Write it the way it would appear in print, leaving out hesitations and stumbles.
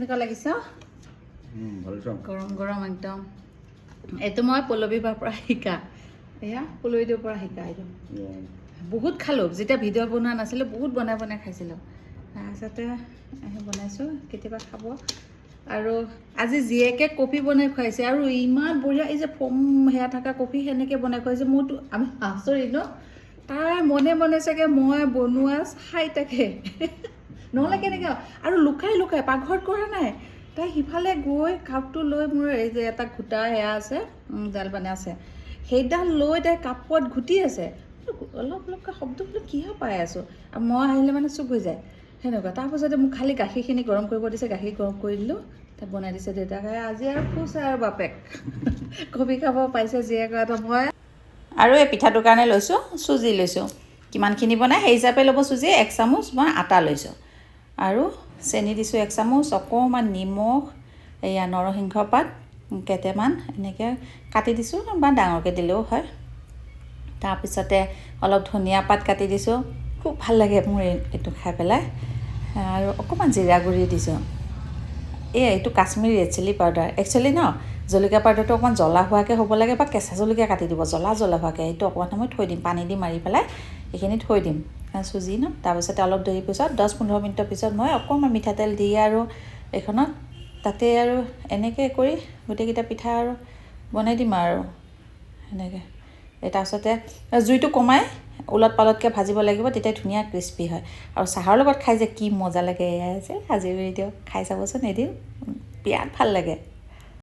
কেনেকুৱা লাগিছে গৰম গৰম একদম এইটো মই পল্লৱীৰ পৰা শিকা এয়া পল্লৱীটোৰ পৰা শিকা এইটো বহুত খালোঁ যেতিয়া ভিডিঅ' বনোৱা নাছিলোঁ বহুত বনাই বনাই খাইছিলোঁ তাৰপিছতে বনাইছোঁ কেতিয়াবা খাব আৰু আজি জীয়েকে কফি বনাই খুৱাইছে আৰু ইমান বঢ়িয়া এই যে ফম সেয়া থকা কফি সেনেকৈ বনাই খুৱাইছে মোৰতো আমি আচৰিত ন তাই মনে মনে চাগে মই বনোৱা খাই তাকে নহ'লে কেনেকৈ আৰু লুকাই লুকাই পাকঘৰত কৰা নাই তাই সিফালে গৈ কাপটো লৈ মোৰ এই যে এটা ঘোটা সেয়া আছে জাল বানে আছে সেইডাল লৈ তাই কাপত ঘুটি আছে অলপ অলপকৈ শব্দ বোলো কিয় পাই আছোঁ আৰু মই আহিলে মানে চুপ হৈ যায় সেনেকুৱা তাৰপাছতে মোক খালি গাখীৰখিনি গৰম কৰিব দিছে গাখীৰ গৰম কৰি দিলোঁ তাত বনাই দিছে দেউতাকে আজি আৰু খুচ আৰু বাপেক কবি খাব পাইছে জীয়েক এটা মই আৰু এই পিঠাটোৰ কাৰণে লৈছোঁ চুজি লৈছোঁ কিমানখিনি বনাই সেই হিচাপে ল'ব চুজি 1 চামুচ মই আটা লৈছোঁ আৰু চেনি দিছোঁ 1 চামুচ অকণমান নিমখ এয়া নৰসিংহ পাত কেইটামান এনেকৈ কাটি দিছোঁ বা ডাঙৰকৈ দিলেও হয় তাৰপিছতে অলপ ধনিয়া পাত কাটি দিছোঁ খুব ভাল লাগে মোৰ এইটো খাই পেলাই আৰু অকণমান জিৰা গুড়ি দিছোঁ এইটো Kashmiri red chilli powder actually ন জলকীয়া পাউডাৰটো অকণমান জ্বলা হোৱাকৈ হ'ব লাগে বা কেঁচা জলকীয়া কাটি দিব জ্বলা হোৱাকৈ এইটো অকণমান সময় থৈ দিম পানী দি মাৰি পেলাই এইখিনি থৈ দিম চুজি ন তাৰপিছতে অলপ দেৰি পিছত 10-15 মিনিটৰ পিছত মই অকণমান মিঠাতেল দি আৰু এইখনত তাতে আৰু এনেকৈ কৰি গোটেইকেইটা পিঠা আৰু বনাই দিম আৰু সেনেকৈ তাৰপিছতে জুইটো কমাই ওলট পালটকৈ ভাজিব লাগিব তেতিয়া ধুনীয়া ক্ৰিস্পি হয় আৰু চাহৰ লগত খাই যে কি মজা লাগে এয়াই যে আজি ভিডিঅ' খাই চাবচোন এদিন বিৰাট ভাল লাগে